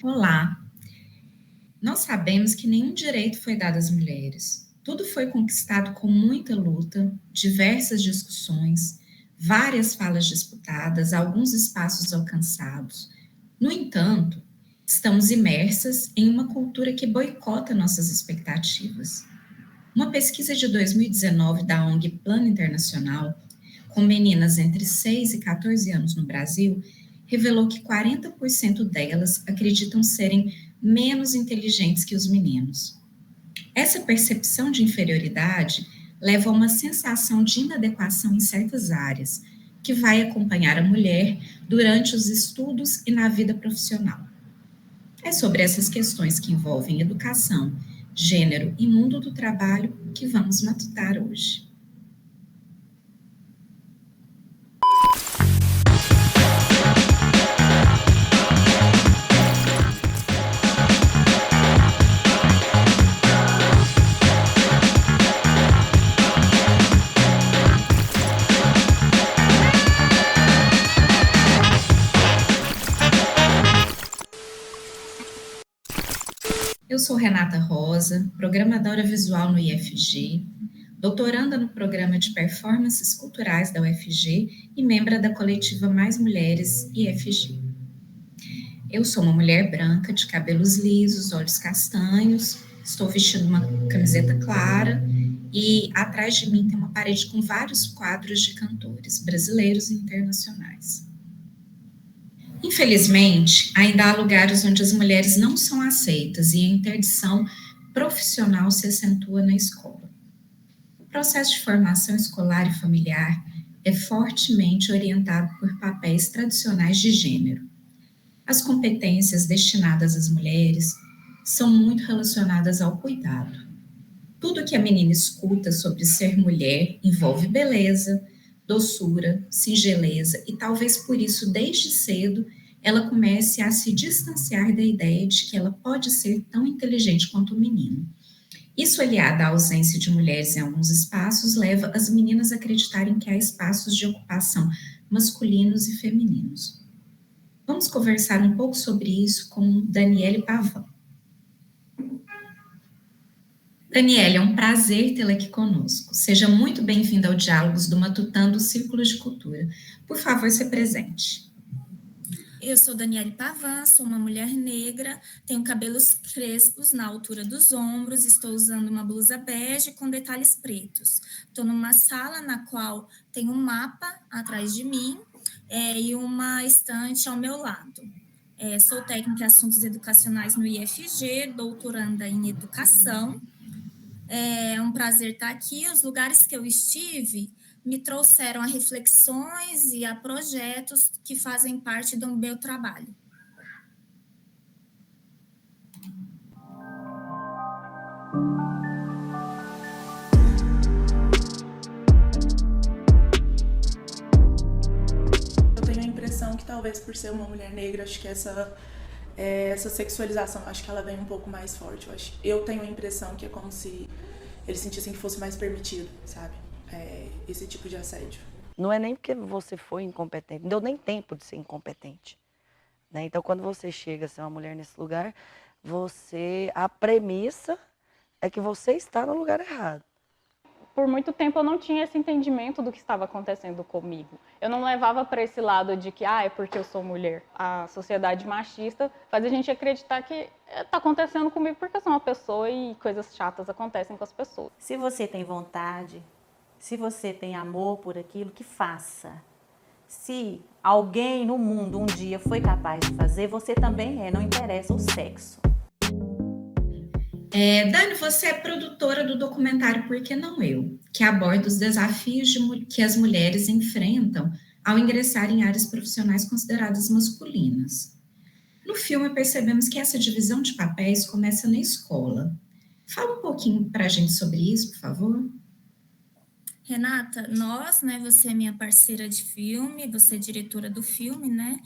Olá! Nós sabemos que nenhum direito foi dado às mulheres. Tudo foi conquistado com muita luta, diversas discussões, várias falas disputadas, alguns espaços alcançados. No entanto, estamos imersas em uma cultura que boicota nossas expectativas. Uma pesquisa de 2019 da ONG Plano Internacional, com meninas entre 6 e 14 anos no Brasil, revelou que 40% delas acreditam serem menos inteligentes que os meninos. Essa percepção de inferioridade leva a uma sensação de inadequação em certas áreas, que vai acompanhar a mulher durante os estudos e na vida profissional. É sobre essas questões que envolvem educação, gênero e mundo do trabalho que vamos matutar hoje. Eu sou Renata Rosa, programadora visual no IFG, doutoranda no programa de performances culturais da UFG e membro da coletiva Mais Mulheres IFG. Eu sou uma mulher branca, de cabelos lisos, olhos castanhos, estou vestindo uma camiseta clara e atrás de mim tem uma parede com vários quadros de cantores brasileiros e internacionais. Infelizmente, ainda há lugares onde as mulheres não são aceitas e a interdição profissional se acentua na escola. O processo de formação escolar e familiar é fortemente orientado por papéis tradicionais de gênero. As competências destinadas às mulheres são muito relacionadas ao cuidado. Tudo que a menina escuta sobre ser mulher envolve beleza, doçura, singeleza e talvez por isso, desde cedo, ela comece a se distanciar da ideia de que ela pode ser tão inteligente quanto o menino. Isso, aliado à ausência de mulheres em alguns espaços, leva as meninas a acreditarem que há espaços de ocupação masculinos e femininos. Vamos conversar um pouco sobre isso com Daniele Pavan. Daniele, é um prazer tê-la aqui conosco. Seja muito bem-vinda ao Diálogos do Matutando Círculo de Cultura. Por favor, se presente. Eu sou Daniele Pavan, sou uma mulher negra, tenho cabelos crespos na altura dos ombros, estou usando uma blusa bege com detalhes pretos. Estou numa sala na qual tem um mapa atrás de mim e uma estante ao meu lado. Sou técnica em assuntos educacionais no IFG, doutoranda em educação. É um prazer estar aqui. Os lugares que eu estive me trouxeram a reflexões e a projetos que fazem parte do meu trabalho. Eu tenho a impressão que talvez por ser uma mulher negra, acho que essa sexualização, acho que ela vem um pouco mais forte. Eu tenho a impressão que é como se eles sentissem que fosse mais permitido, sabe? Esse tipo de assédio. Não é nem porque você foi incompetente, não deu nem tempo de ser incompetente, né? Então, quando você chega a ser uma mulher nesse lugar, a premissa é que você está no lugar errado. Por muito tempo eu não tinha esse entendimento do que estava acontecendo comigo. Eu não levava para esse lado de que, é porque eu sou mulher. A sociedade machista faz a gente acreditar que está acontecendo comigo porque eu sou uma pessoa e coisas chatas acontecem com as pessoas. Se você tem vontade, se você tem amor por aquilo, que faça. Se alguém no mundo um dia foi capaz de fazer, você também não interessa o sexo. Dani, você é produtora do documentário Por que Não Eu?, que aborda os desafios que as mulheres enfrentam ao ingressar em áreas profissionais consideradas masculinas. No filme, percebemos que essa divisão de papéis começa na escola. Fala um pouquinho para a gente sobre isso, por favor. Renata, você é minha parceira de filme, você é diretora do filme, né?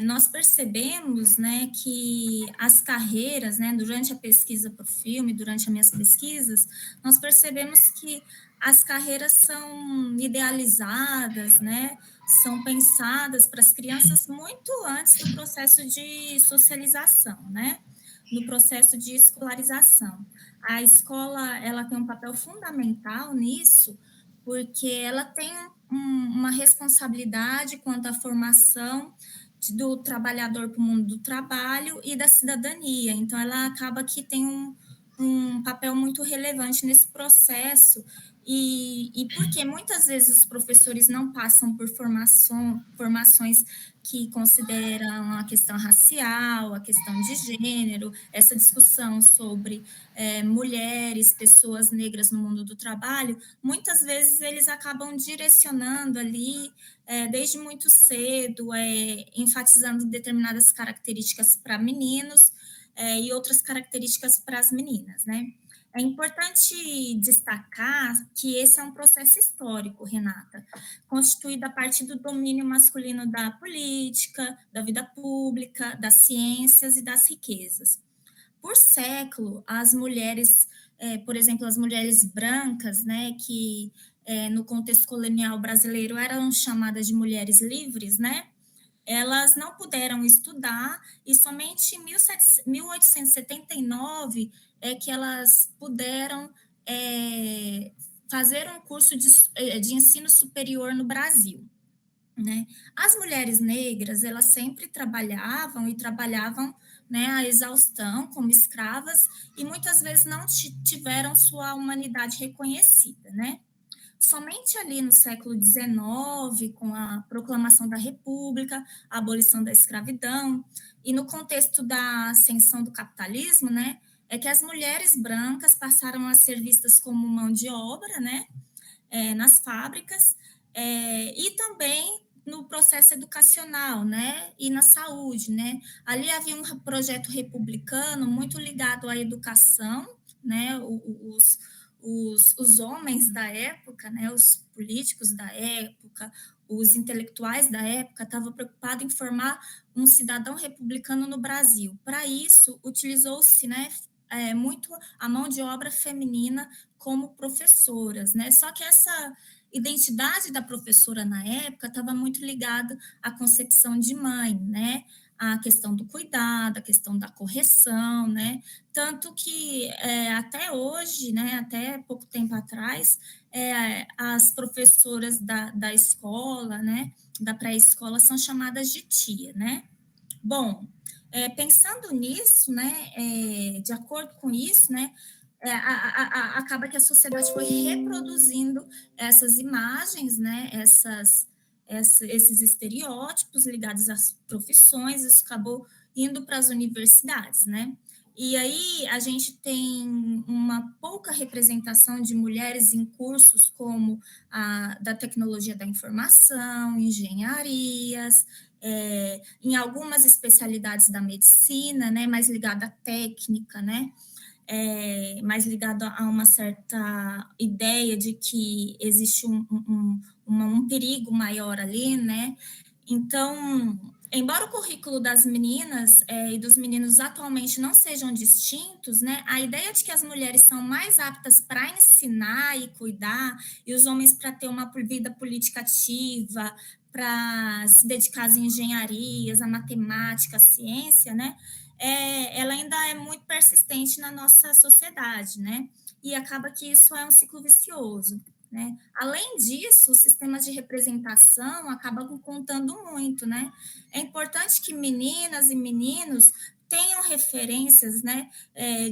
Nós percebemos, né, que as carreiras, né, durante a pesquisa para o filme, durante as minhas pesquisas, nós percebemos que as carreiras são idealizadas, né? São pensadas para as crianças muito antes do processo de socialização, né? No processo de escolarização. A escola, ela tem um papel fundamental nisso, porque ela tem uma responsabilidade quanto à formação do trabalhador para o mundo do trabalho e da cidadania. Então, ela acaba que tem um papel muito relevante nesse processo, e porque muitas vezes os professores não passam por formações que consideram a questão racial, a questão de gênero, essa discussão sobre mulheres, pessoas negras no mundo do trabalho, muitas vezes eles acabam direcionando ali, desde muito cedo, enfatizando determinadas características para meninos, e outras características para as meninas, né? É importante destacar que esse é um processo histórico, Renata, constituído a partir do domínio masculino da política, da vida pública, das ciências e das riquezas. Por século, as mulheres, por exemplo, as mulheres brancas, né, que no contexto colonial brasileiro eram chamadas de mulheres livres, né, elas não puderam estudar, e somente em 1879 é que elas puderam fazer um curso de ensino superior no Brasil, né? As mulheres negras, elas sempre trabalhavam, né, a exaustão como escravas, e muitas vezes não tiveram sua humanidade reconhecida, né? Somente ali no século XIX, com a proclamação da República, a abolição da escravidão, e no contexto da ascensão do capitalismo, né, é que as mulheres brancas passaram a ser vistas como mão de obra, né, nas fábricas, e também no processo educacional, né, e na saúde, né. Ali havia um projeto republicano muito ligado à educação, né, os homens da época, né, os políticos da época, os intelectuais da época estavam preocupados em formar um cidadão republicano no Brasil. Para isso, utilizou-se, né, muito a mão de obra feminina como professoras, né? Só que essa identidade da professora na época estava muito ligada à concepção de mãe, né? A questão do cuidado, a questão da correção, né? Tanto que até hoje, né, até pouco tempo atrás, as professoras da escola, né, da pré-escola, são chamadas de tia, né? Bom, pensando nisso, né, de acordo com isso, né, acaba que a sociedade foi reproduzindo essas imagens, né, esses estereótipos ligados às profissões, isso acabou indo para as universidades, né? E aí a gente tem uma pouca representação de mulheres em cursos como da tecnologia da informação, engenharias, em algumas especialidades da medicina, né, mais ligada à técnica, né, mais ligado a uma certa ideia de que existe um perigo maior ali, né? Então, embora o currículo das meninas e dos meninos atualmente não sejam distintos, né, a ideia de que as mulheres são mais aptas para ensinar e cuidar, e os homens para ter uma vida política ativa, para se dedicar às engenharias, à matemática, à ciência, né, ela ainda é muito persistente na nossa sociedade, né, e acaba que isso é um ciclo vicioso, né? Além disso, os sistemas de representação acabam contando muito, né? É importante que meninas e meninos tenham referências, né,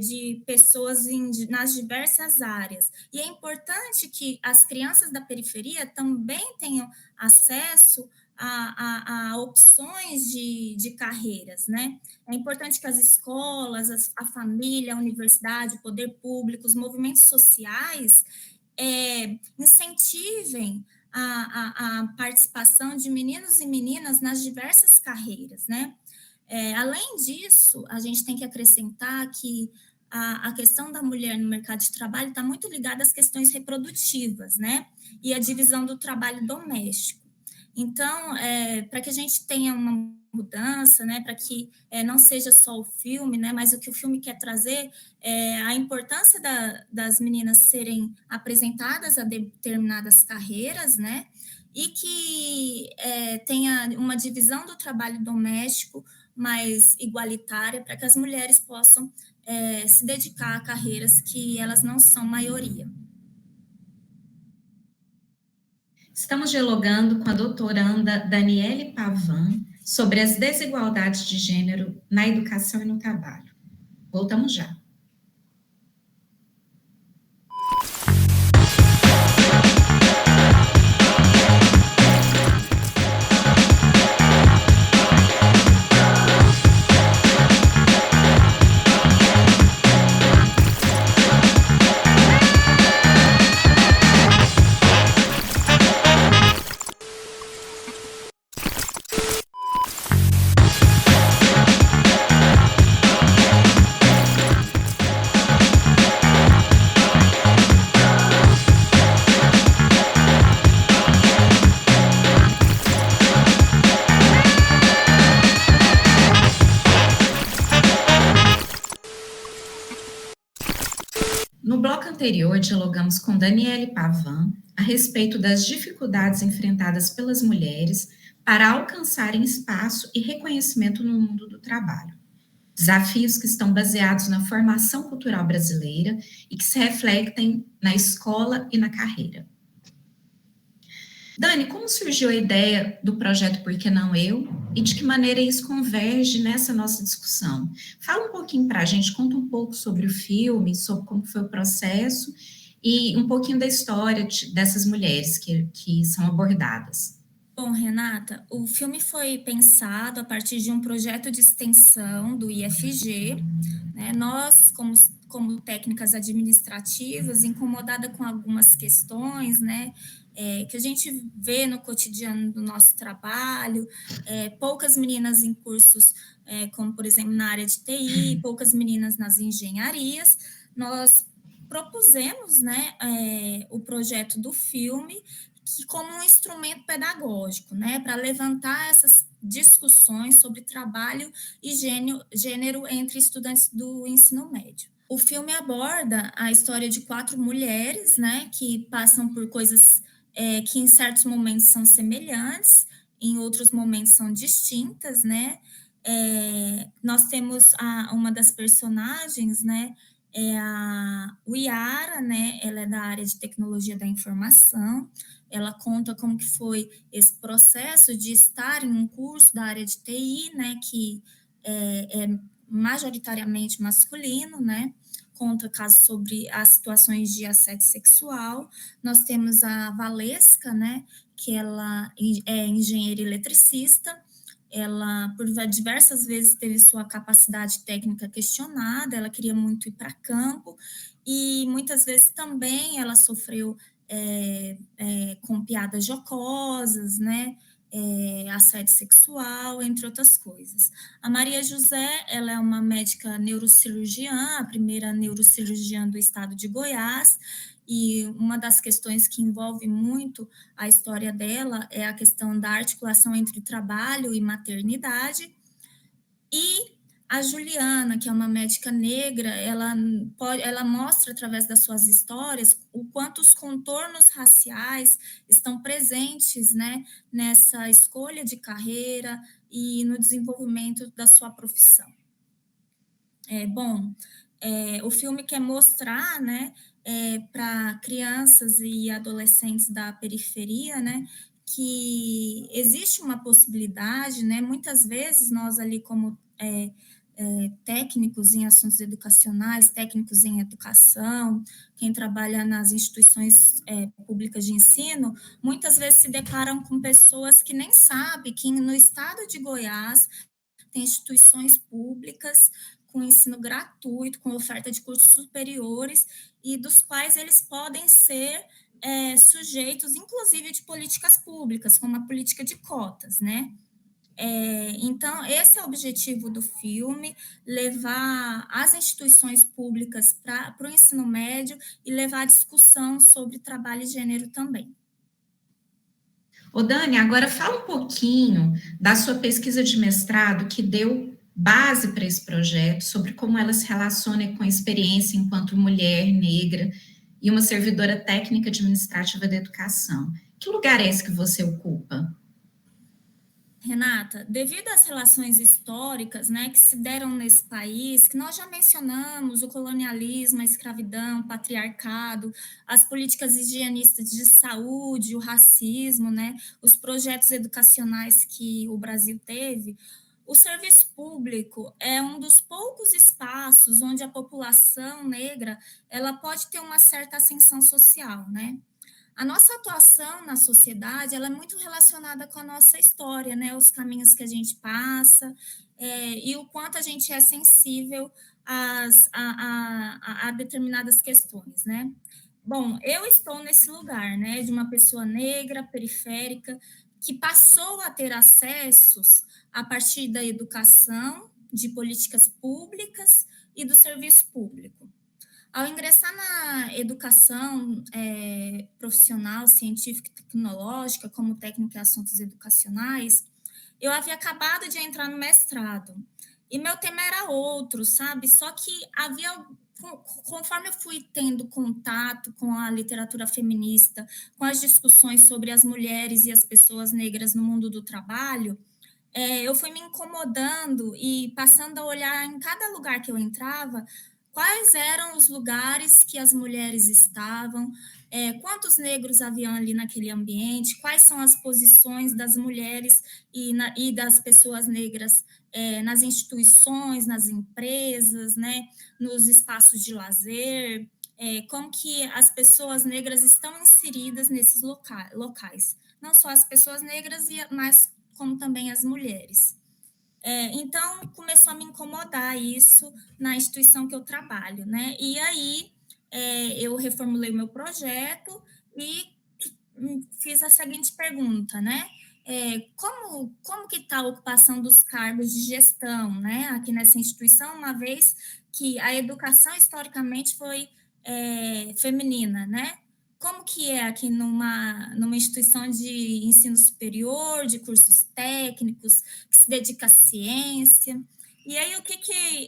de pessoas nas diversas áreas. E é importante que as crianças da periferia também tenham acesso a opções de carreiras, né? É importante que as escolas, a família, a universidade, o poder público, os movimentos sociais incentivem a participação de meninos e meninas nas diversas carreiras, né? Além disso, a gente tem que acrescentar que a questão da mulher no mercado de trabalho está muito ligada às questões reprodutivas, né? E a divisão do trabalho doméstico. Então, para que a gente tenha uma mudança, né, para que não seja só o filme, né, mas o que o filme quer trazer é a importância das meninas serem apresentadas a determinadas carreiras, né, e que tenha uma divisão do trabalho doméstico mais igualitária para que as mulheres possam se dedicar a carreiras que elas não são maioria. Estamos dialogando com a doutoranda Daniele Pavan sobre as desigualdades de gênero na educação e no trabalho. Voltamos já. No bloco anterior, dialogamos com Daniele Pavan a respeito das dificuldades enfrentadas pelas mulheres para alcançarem espaço e reconhecimento no mundo do trabalho. Desafios que estão baseados na formação cultural brasileira e que se refletem na escola e na carreira. Dani, como surgiu a ideia do projeto Por que Não Eu? E de que maneira isso converge nessa nossa discussão? Fala um pouquinho para a gente, conta um pouco sobre o filme, sobre como foi o processo e um pouquinho da história dessas mulheres que são abordadas. Bom, Renata, o filme foi pensado a partir de um projeto de extensão do IFG, né? Nós, como técnicas administrativas, incomodada com algumas questões, né, que a gente vê no cotidiano do nosso trabalho, poucas meninas em cursos, como, por exemplo, na área de TI, poucas meninas nas engenharias, nós propusemos, né, o projeto do filme como um instrumento pedagógico, né, para levantar essas discussões sobre trabalho e gênero entre estudantes do ensino médio. O filme aborda a história de 4 mulheres, né, que passam por coisas que em certos momentos são semelhantes, em outros momentos são distintas, né. Nós temos uma das personagens, né, a Uiara, né, ela é da área de tecnologia da informação, ela conta como que foi esse processo de estar em um curso da área de TI, né, que é majoritariamente masculino, né, conta casos sobre as situações de assédio sexual. Nós temos a Valesca, né, que ela é engenheira eletricista, ela, por diversas vezes, teve sua capacidade técnica questionada, ela queria muito ir para campo, e muitas vezes também ela sofreu com piadas jocosas, né, assédio sexual, entre outras coisas. A Maria José, ela é uma médica neurocirurgiã, a primeira neurocirurgiã do estado de Goiás, e uma das questões que envolve muito a história dela é a questão da articulação entre trabalho e maternidade. E a Juliana, que é uma médica negra, ela mostra através das suas histórias o quanto os contornos raciais estão presentes, né, nessa escolha de carreira e no desenvolvimento da sua profissão. O filme quer mostrar, né, para crianças e adolescentes da periferia, né, que existe uma possibilidade, né, muitas vezes nós ali como técnicos em assuntos educacionais, técnicos em educação, quem trabalha nas instituições públicas de ensino, muitas vezes se deparam com pessoas que nem sabem que no estado de Goiás tem instituições públicas com ensino gratuito, com oferta de cursos superiores, e dos quais eles podem ser sujeitos, inclusive, de políticas públicas, como a política de cotas, né? Então, esse é o objetivo do filme, levar as instituições públicas para o ensino médio e levar a discussão sobre trabalho e gênero também. Ô, Dani, agora fala um pouquinho da sua pesquisa de mestrado que deu base para esse projeto, sobre como ela se relaciona com a experiência enquanto mulher negra e uma servidora técnica administrativa da educação. Que lugar é esse que você ocupa? Renata, devido às relações históricas, né, que se deram nesse país, que nós já mencionamos, o colonialismo, a escravidão, o patriarcado, as políticas higienistas de saúde, o racismo, né, os projetos educacionais que o Brasil teve, o serviço público é um dos poucos espaços onde a população negra ela pode ter uma certa ascensão social, né? A nossa atuação na sociedade, ela é muito relacionada com a nossa história, né? Os caminhos que a gente passa, e o quanto a gente é sensível a determinadas questões, né? Bom, eu estou nesse lugar, né? De uma pessoa negra, periférica, que passou a ter acessos a partir da educação, de políticas públicas e do serviço público. Ao ingressar na educação profissional, científica e tecnológica, como técnica em assuntos educacionais, eu havia acabado de entrar no mestrado. E meu tema era outro, sabe? Só que conforme eu fui tendo contato com a literatura feminista, com as discussões sobre as mulheres e as pessoas negras no mundo do trabalho, eu fui me incomodando e passando a olhar em cada lugar que eu entrava quais eram os lugares que as mulheres estavam, quantos negros haviam ali naquele ambiente, quais são as posições das mulheres e das pessoas negras nas instituições, nas empresas, né, nos espaços de lazer, como que as pessoas negras estão inseridas nesses locais. Não só as pessoas negras, mas como também as mulheres. Então, começou a me incomodar isso na instituição que eu trabalho, né? E aí, eu reformulei o meu projeto e fiz a seguinte pergunta, né? Como que está a ocupação dos cargos de gestão, né? Aqui nessa instituição, uma vez que a educação historicamente foi feminina, né? Como que é aqui numa instituição de ensino superior, de cursos técnicos, que se dedica à ciência? E aí, o que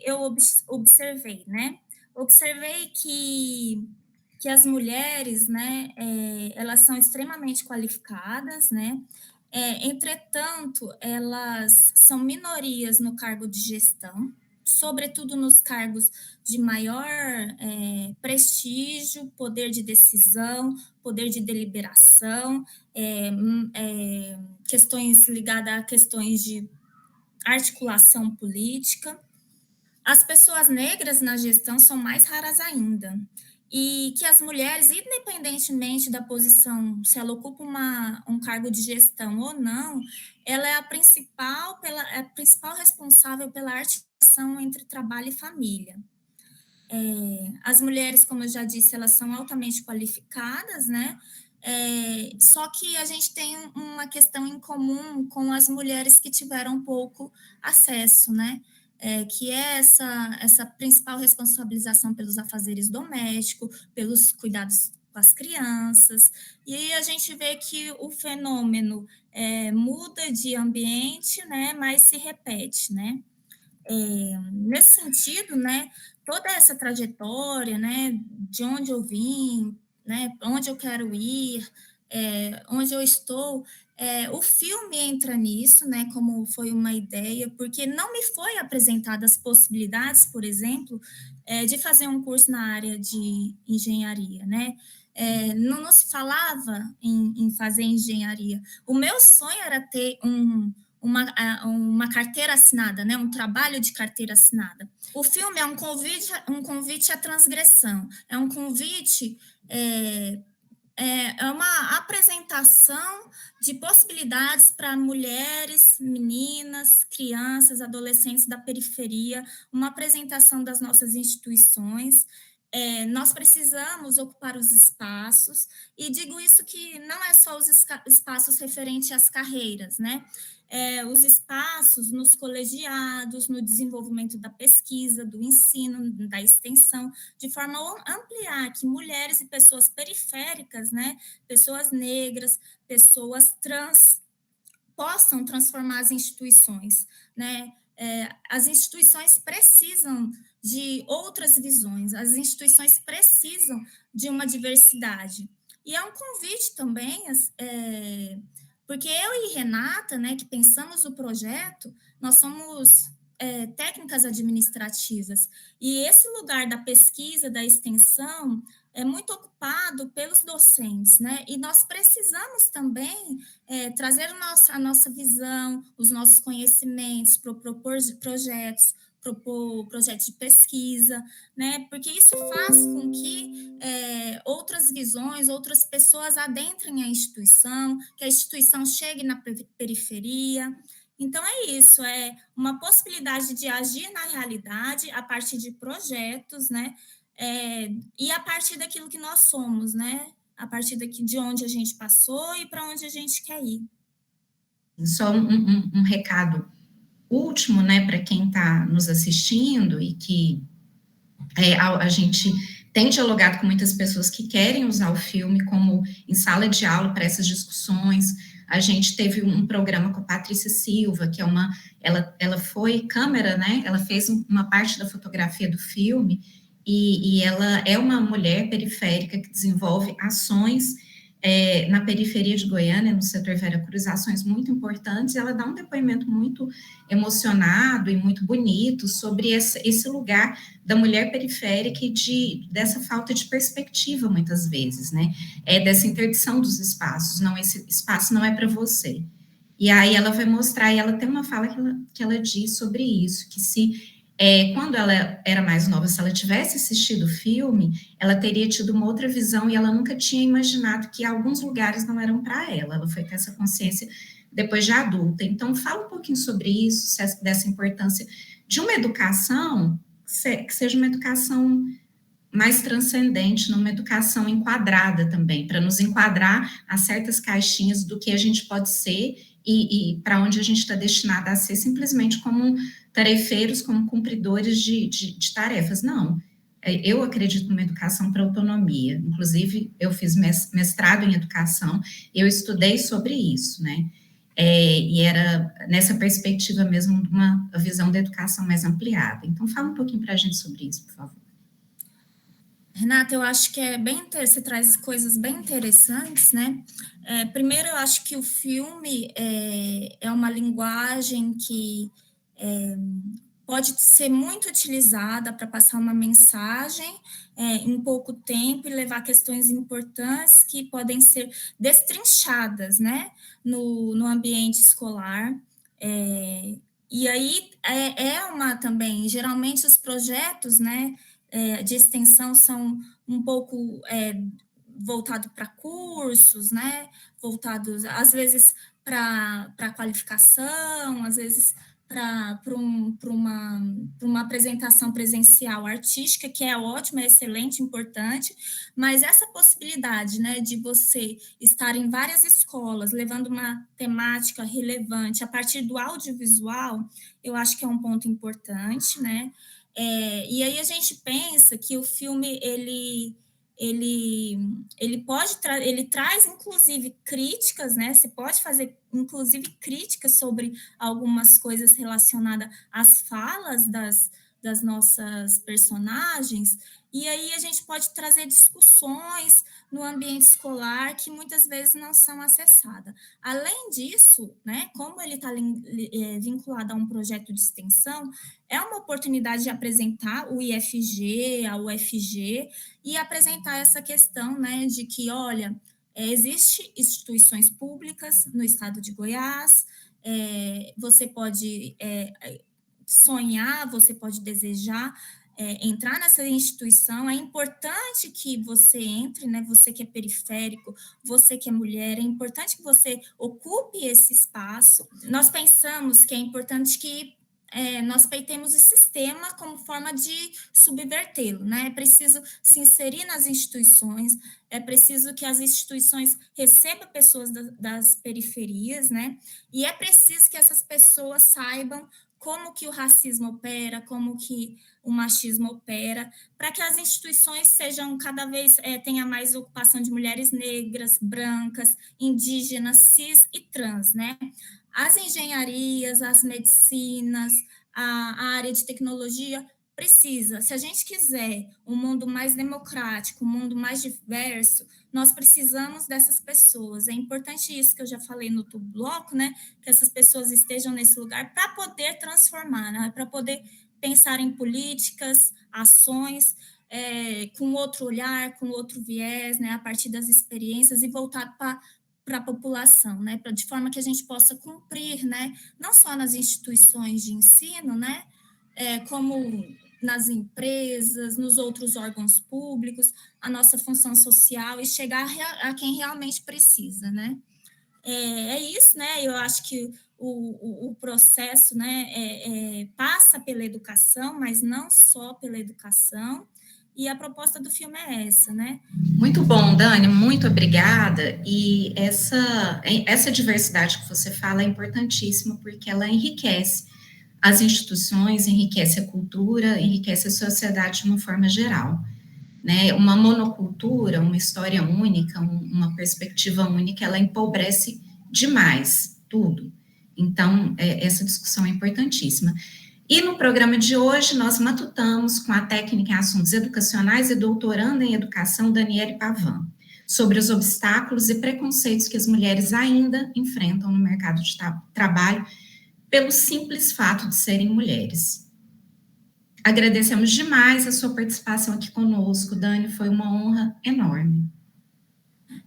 eu observei, né? Observei que as mulheres, né, elas são extremamente qualificadas, né? Entretanto, elas são minorias no cargo de gestão, sobretudo nos cargos de maior prestígio, poder de decisão, poder de deliberação, questões ligadas a questões de articulação política. As pessoas negras na gestão são mais raras ainda. E que as mulheres, independentemente da posição, se ela ocupa um cargo de gestão ou não, ela é a principal responsável pela articulação entre trabalho e família. As mulheres, como eu já disse, elas são altamente qualificadas, né? Só que a gente tem uma questão em comum com as mulheres que tiveram pouco acesso, né? Que é essa principal responsabilização pelos afazeres domésticos, pelos cuidados com as crianças, e aí a gente vê que o fenômeno muda de ambiente, né, mas se repete, né? Nesse sentido, né, toda essa trajetória, né, de onde eu vim, né, onde eu quero ir, onde eu estou, o filme entra nisso, né, como foi uma ideia, porque não me foi apresentadas as possibilidades, por exemplo, de fazer um curso na área de engenharia, né? Não se falava em fazer engenharia. O meu sonho era ter uma carteira assinada, né? Um trabalho de carteira assinada. O filme é um convite à transgressão, é um convite, é uma apresentação de possibilidades para mulheres, meninas, crianças, adolescentes da periferia, uma apresentação das nossas instituições. Nós precisamos ocupar os espaços, e digo isso que não é só os espaços referentes às carreiras, né? os espaços nos colegiados, no desenvolvimento da pesquisa, do ensino, da extensão, de forma a ampliar que mulheres e pessoas periféricas, né, pessoas negras, pessoas trans, possam transformar as instituições, né? As instituições precisam de outras visões, as instituições precisam de uma diversidade. E é um convite também, porque eu e Renata, né, que pensamos o projeto, nós somos técnicas administrativas, e esse lugar da pesquisa, da extensão, é muito ocupado pelos docentes, né? E nós precisamos também trazer a nossa visão, os nossos conhecimentos, propor projetos, propor projetos de pesquisa, né? Porque isso faz com que outras visões, outras pessoas adentrem a instituição, que a instituição chegue na periferia. Então, é isso, é uma possibilidade de agir na realidade a partir de projetos, né? E a partir daquilo que nós somos, né? A partir de onde a gente passou e para onde a gente quer ir. Só um recado último, né, para quem está nos assistindo e que a gente tem dialogado com muitas pessoas que querem usar o filme como em sala de aula para essas discussões. A gente teve um programa com a Patrícia Silva, que ela foi câmera, né, ela fez uma parte da fotografia do filme, e ela é uma mulher periférica que desenvolve ações na periferia de Goiânia, no setor Vera Cruz, ações muito importantes. Ela dá um depoimento muito emocionado e muito bonito sobre esse lugar da mulher periférica e dessa falta de perspectiva, muitas vezes, né? Dessa interdição dos espaços. Não, esse espaço não é para você. E aí ela vai mostrar, e ela tem uma fala que ela diz sobre isso, que quando ela era mais nova, se ela tivesse assistido o filme, ela teria tido uma outra visão e ela nunca tinha imaginado que alguns lugares não eram para ela. Ela foi ter essa consciência depois de adulta. Então, fala um pouquinho sobre isso, dessa importância de uma educação que seja uma educação mais transcendente, numa educação enquadrada também, para nos enquadrar a certas caixinhas do que a gente pode ser e para onde a gente está destinada a ser, simplesmente como tarefeiros, como cumpridores de tarefas. Não, eu acredito numa educação para autonomia. Inclusive, eu fiz mestrado em educação, eu estudei sobre isso, né? E era nessa perspectiva mesmo de uma visão da educação mais ampliada. Então, fala um pouquinho para a gente sobre isso, por favor. Renata, eu acho que você traz coisas bem interessantes, né? Primeiro, eu acho que o filme é uma linguagem que pode ser muito utilizada para passar uma mensagem em pouco tempo e levar questões importantes que podem ser destrinchadas, né, no ambiente escolar. E aí também, geralmente os projetos, né, de extensão são um pouco voltados para cursos, né, voltados às vezes para qualificação, às vezes para uma apresentação presencial artística, que é ótima, é excelente, importante, mas essa possibilidade, né, de você estar em várias escolas, levando uma temática relevante a partir do audiovisual, eu acho que é um ponto importante, né? E aí a gente pensa que o filme ele traz inclusive críticas, né? Você pode fazer inclusive críticas sobre algumas coisas relacionadas às falas das nossas personagens, e aí a gente pode trazer discussões no ambiente escolar que muitas vezes não são acessadas. Além disso, né, como ele está vinculado a um projeto de extensão, é uma oportunidade de apresentar o IFG, a UFG, e apresentar essa questão, né, de que, olha, existem instituições públicas no estado de Goiás, você pode sonhar, você pode desejar entrar nessa instituição. É importante que você entre, né? Você que é periférico, você que é mulher, é importante que você ocupe esse espaço. Nós pensamos que é importante que nós peitemos o sistema como forma de subvertê-lo, né? É preciso se inserir nas instituições, é preciso que as instituições recebam pessoas das periferias, né? E é preciso que essas pessoas saibam como que o racismo opera, como que o machismo opera, para que as instituições sejam cada vez, tenha mais ocupação de mulheres negras, brancas, indígenas, cis e trans, né? As engenharias, as medicinas, a área de tecnologia precisa. Se a gente quiser um mundo mais democrático, um mundo mais diverso, nós precisamos dessas pessoas. É importante isso que eu já falei no outro bloco, né? Que essas pessoas estejam nesse lugar para poder transformar, né? Para poder pensar em políticas, ações, com outro olhar, com outro viés, né? A partir das experiências e voltar para a população, né, de forma que a gente possa cumprir, né, não só nas instituições de ensino, né, como nas empresas, nos outros órgãos públicos, a nossa função social e chegar a quem realmente precisa, né. É isso, né, eu acho que o processo, né, passa pela educação, mas não só pela educação, e a proposta do filme é essa, né? Muito bom, Dani, muito obrigada. E essa diversidade que você fala é importantíssima porque ela enriquece as instituições, enriquece a cultura, enriquece a sociedade de uma forma geral. Né? Uma monocultura, uma história única, uma perspectiva única, ela empobrece demais tudo. Então, essa discussão é importantíssima. E no programa de hoje, nós matutamos com a técnica em assuntos educacionais e doutoranda em educação, Daniele Pavan, sobre os obstáculos e preconceitos que as mulheres ainda enfrentam no mercado de trabalho pelo simples fato de serem mulheres. Agradecemos demais a sua participação aqui conosco, Dani, foi uma honra enorme.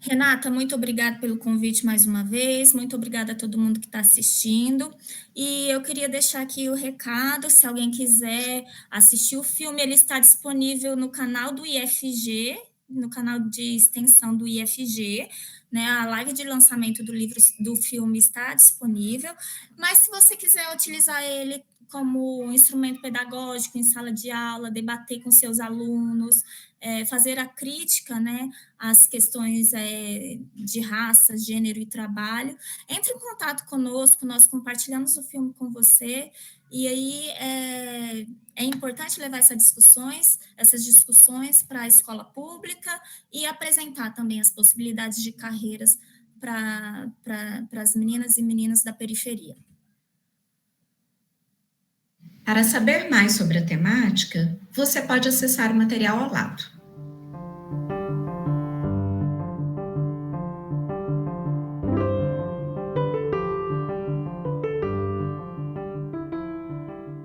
Renata, muito obrigada pelo convite mais uma vez, muito obrigada a todo mundo que está assistindo, e eu queria deixar aqui o recado, se alguém quiser assistir o filme, ele está disponível no canal do IFG, no canal de extensão do IFG, né, a live de lançamento do filme está disponível, mas se você quiser utilizar ele como instrumento pedagógico em sala de aula, debater com seus alunos, fazer a crítica, né, às questões de raça, gênero e trabalho, entre em contato conosco, nós compartilhamos o filme com você, e aí é importante levar essas discussões para a escola pública e apresentar também as possibilidades de carreiras para as meninas e meninos da periferia. Para saber mais sobre a temática, você pode acessar o material ao lado.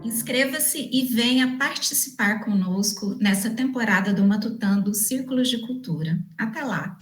Inscreva-se e venha participar conosco nessa temporada do Matutando Círculos de Cultura. Até lá!